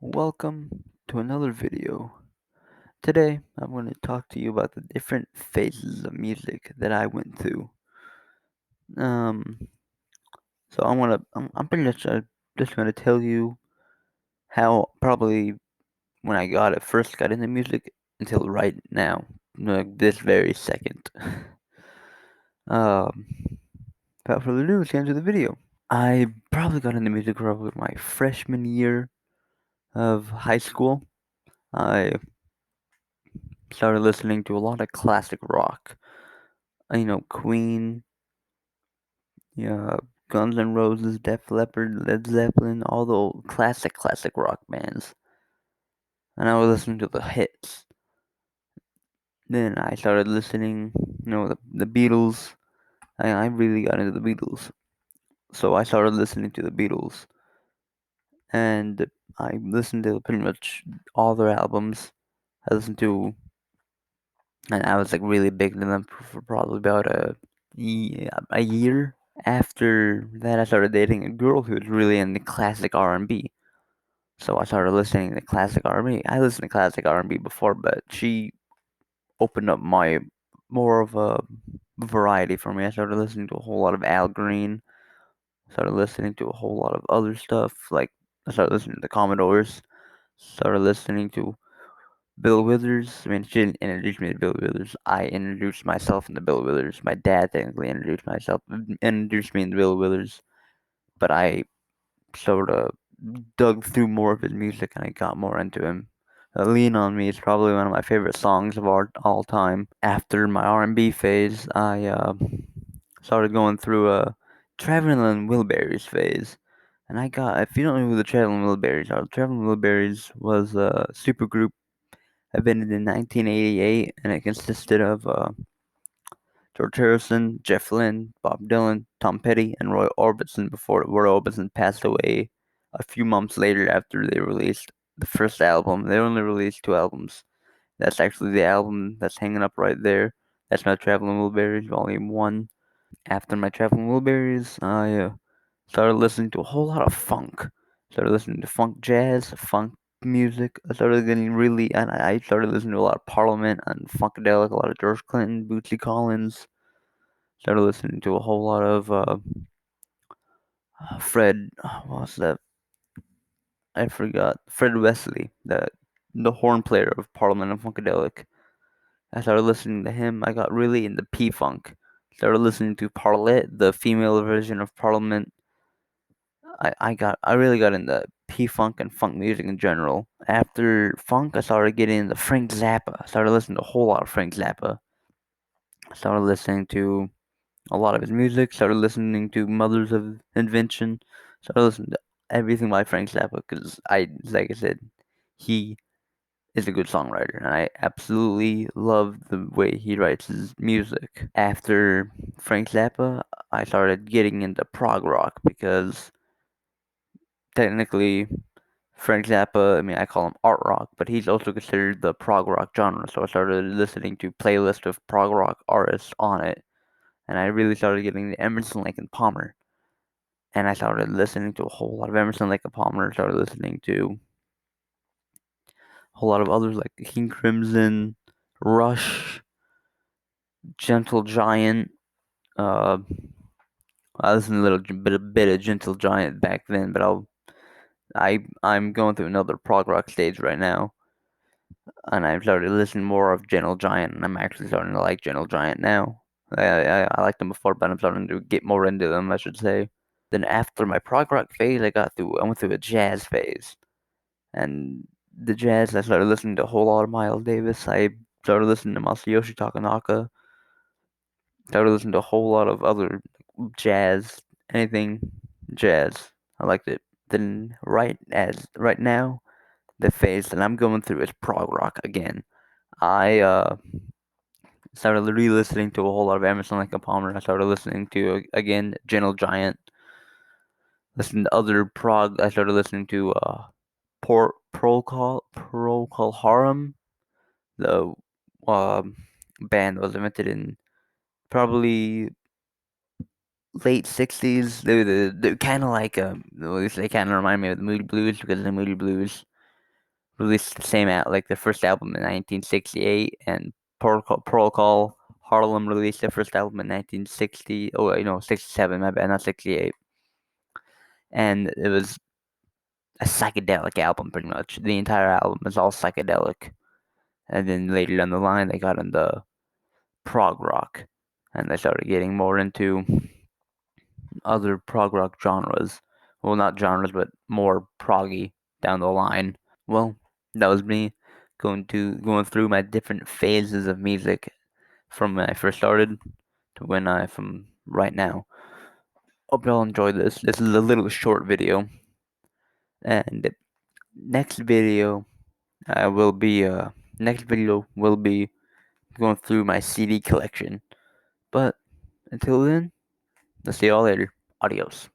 Welcome to another video. Today, I'm going to talk to you about the different phases of music that I went through. Um, so I'm pretty much just gonna tell you how probably when I first got into music until right now, like this very second. um, Without further ado, let's get into the video. I probably got into music probably my freshman year of high school. I started listening to a lot of classic rock. Queen, yeah, Guns N' Roses, Def Leppard, Led Zeppelin, all the old classic rock bands. And I was listening to the hits. Then I started listening, the Beatles. I really got into the Beatles. So I started listening to the Beatles. And I listened to pretty much all their albums. I listened to, and I was like really big into them for probably about a year. After that, I started dating a girl who was really into classic R&B. So I started listening to classic R&B. I listened to classic R&B before, but she opened up my more of a variety for me. I started listening to a whole lot of Al Green. Started listening to a whole lot of other stuff. Like I started listening to the Commodores. Started listening to Bill Withers. I mean, she didn't introduce me to Bill Withers. I introduced myself into Bill Withers. My dad technically introduced me into Bill Withers. But I sort of dug through more of his music and I got more into him. Lean on Me is probably one of my favorite songs of all time. After my R&B phase, I started going through a Traveling Wilburys phase. And if you don't know who the Traveling Wilburys are, the Traveling Wilburys was a supergroup invented in 1988 and it consisted of George Harrison, Jeff Lynne, Bob Dylan, Tom Petty, and Roy Orbison before Roy Orbison passed away a few months later after they released the first album. They only released two albums. That's actually the album that's hanging up right there. That's my Traveling Wilburys Volume 1. After my Traveling Wilburys, I started listening to a whole lot of funk. Started listening to funk jazz, funk music. I started getting really, and I started listening to a lot of Parliament and Funkadelic, a lot of George Clinton, Bootsy Collins. Started listening to a whole lot of Fred. What was that? I forgot. Fred Wesley, the horn player of Parliament and Funkadelic. I started listening to him. I got really into P Funk. Started listening to Parlette, the female version of Parliament. I really got into P Funk and funk music in general. After funk, I started getting into Frank Zappa. I started listening to a whole lot of Frank Zappa. I started listening to a lot of his music. Started listening to Mothers of Invention. Started listening to everything by Frank Zappa because like I said, he is a good songwriter, and I absolutely love the way he writes his music. After Frank Zappa, I started getting into prog rock because technically Frank Zappa, I mean, I call him art rock, but he's also considered the prog rock genre. So I started listening to playlist of prog rock artists on it, and I really started getting the Emerson, Lake and Palmer. And I started listening to a whole lot of Emerson, Lake and Palmer. Started listening to a whole lot of others like King Crimson, Rush, Gentle Giant. Uh, I listened a bit of Gentle Giant back then, but I'm going through another prog rock stage right now, and I've started listening more of Gentle Giant, and I'm actually starting to like Gentle Giant now. I liked them before, but I'm starting to get more into them, I should say. Then after my prog rock phase, I went through a jazz phase, and the jazz I started listening to a whole lot of Miles Davis. I started listening to Masayoshi Takanaka. Started listening to a whole lot of other jazz, anything jazz. I liked it. Then right now, the phase that I'm going through is prog rock again. I started re-listening to a whole lot of Emerson, Lake and Palmer. I started listening to again Gentle Giant. Listening to other prog. I started listening to Procol Harum, the um band that was invented in probably late '60s. They're kind of like at least they kind of remind me of the Moody Blues because of the Moody Blues. released the same like their first album in 1968, and Protocol Harlem released their first album in 1960. Oh, 67. My bad, not 68. And it was a psychedelic album, pretty much. The entire album is all psychedelic. And then later down the line, they got into prog rock, and they started getting more into other prog rock genres. Well, not genres, but more proggy down the line. Well, that was me going through my different phases of music from when I first started to from right now. Hope y'all enjoyed this. This is a little short video, and next video next video will be going through my CD collection. But until then, I'll see y'all later. Adios.